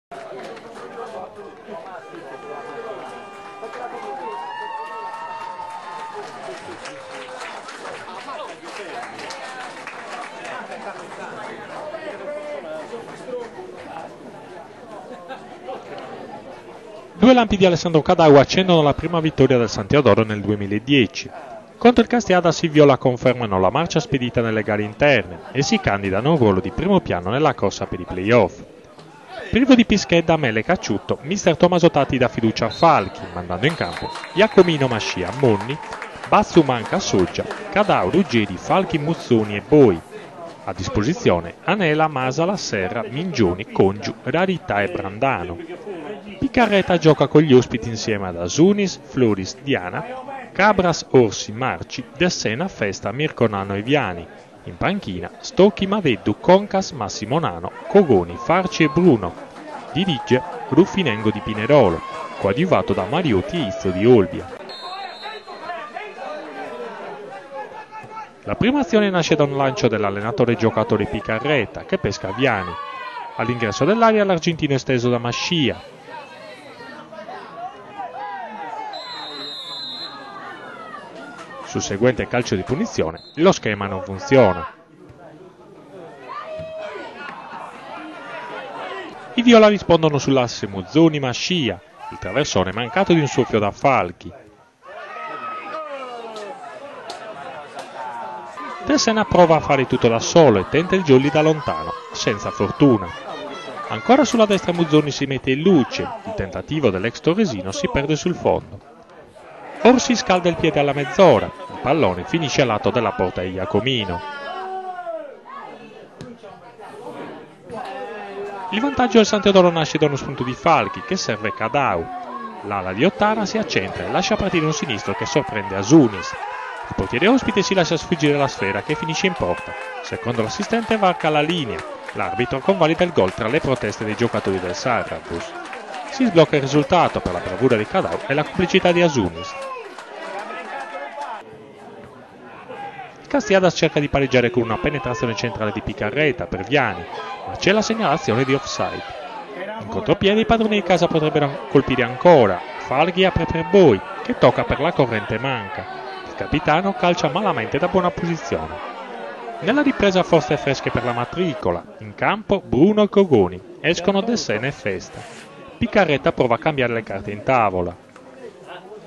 Due lampi di Alessandro Cadau accendono la prima vittoria del San Teodoro nel 2010. Contro il Castiada si viola confermano la marcia spedita nelle gare interne e si candidano a un ruolo di primo piano nella corsa per i playoff. Privo di Pischedda, Mele Cacciutto, mister Tommaso Tatti dà fiducia a Falchi, mandando in campo Iacomino Mascia, Monni, Bazzu Manca Soggia, Cadau, Ruggeri, Falchi, Muzzoni e Boi. A disposizione Anela, Masala, Serra, Mingioni, Congiu, Rarità e Brandano. Picarreta gioca con gli ospiti insieme ad Asunis, Floris, Diana, Cabras, Orsi, Marci, Dessena, Festa, Mirko Nano e Viani. In panchina Stocchi, Maveddu, Concas, Massimo Nano, Cogoni, Farci e Bruno. Dirige Ruffinengo di Pinerolo, coadiuvato da Mariotti e Izzo di Olbia. La prima azione nasce da un lancio dell'allenatore giocatore Picarreta, che pesca Viani. All'ingresso dell'area l'argentino è steso da Mascia. Sul seguente calcio di punizione lo schema non funziona. I viola rispondono sull'asse Muzzoni-Mascia, il traversone mancato di un soffio da Falchi. Tessena prova a fare tutto da solo e tenta il jolly da lontano, senza fortuna. Ancora sulla destra Muzzoni si mette in luce, il tentativo dell'ex torresino si perde sul fondo. Orsi scalda il piede alla mezz'ora, il pallone finisce al lato della porta di Iacomino. Il vantaggio del San Teodoro nasce da uno spunto di Falchi che serve Cadau. L'ala di Ottara si accentra e lascia partire un sinistro che sorprende Asunis. Il portiere ospite si lascia sfuggire la sfera che finisce in porta. Secondo l'assistente varca la linea. L'arbitro convalida il gol tra le proteste dei giocatori del Syracuse. Si sblocca il risultato per la bravura di Cadau e la complicità di Asunis. Il Castiadas cerca di pareggiare con una penetrazione centrale di Picarreta per Viani, ma c'è la segnalazione di offside. In contropiede i padroni di casa potrebbero colpire ancora. Falchi apre per Boi, che tocca per la corrente manca. Il capitano calcia malamente da buona posizione. Nella ripresa forze fresche per la matricola. In campo Bruno e Cogoni, escono Dessena e Festa. Picarreta prova a cambiare le carte in tavola.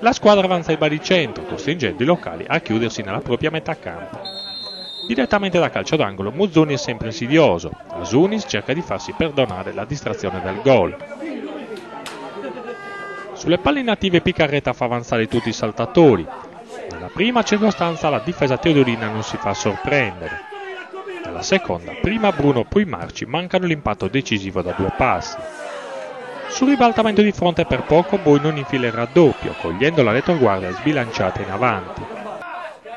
La squadra avanza il baricentro, costringendo i locali a chiudersi nella propria metà campo. Direttamente da calcio d'angolo, Muzzoni è sempre insidioso. Asunis cerca di farsi perdonare la distrazione del gol. Sulle palle inattive Picarreta fa avanzare tutti i saltatori. Nella prima circostanza la difesa teodorina non si fa sorprendere. Nella seconda, prima Bruno poi Marci mancano l'impatto decisivo da due passi. Sul ribaltamento di fronte per poco Boi non infila il raddoppio, cogliendo la retroguardia sbilanciata in avanti.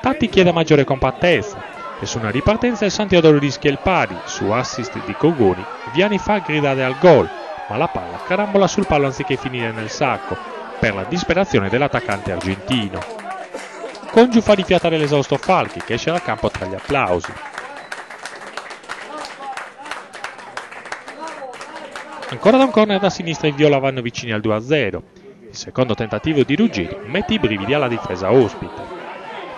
Tatti chiede maggiore compattezza e su una ripartenza il San Teodoro rischia il pari. Su assist di Cogoni Viani fa gridare al gol, ma la palla carambola sul palo anziché finire nel sacco, per la disperazione dell'attaccante argentino. Congiu fa rifiatare l'esausto Falchi, che esce dal campo tra gli applausi. Ancora da un corner da sinistra i viola vanno vicini al 2-0. Il secondo tentativo di Ruggeri mette i brividi alla difesa ospite.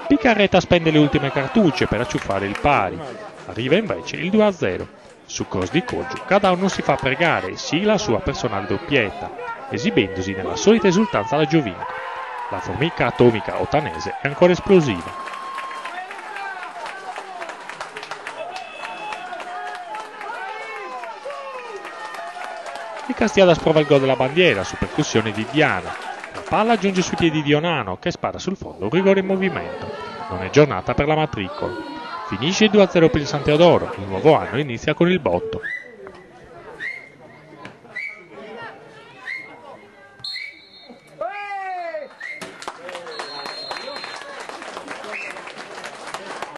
Picarreta spende le ultime cartucce per acciuffare il pari. Arriva invece il 2-0. Su cross di Congiu, Cadau non si fa pregare e sigla la sua personale doppietta, esibendosi nella solita esultanza da Giovinco. La formica atomica ottanese è ancora esplosiva. Il Castiadas prova il gol della bandiera su percussione di Diana. La palla giunge sui piedi di Onano che spara sul fondo un rigore in movimento. Non è giornata per la matricola. Finisce il 2-0 per il San Teodoro, il nuovo anno inizia con il botto.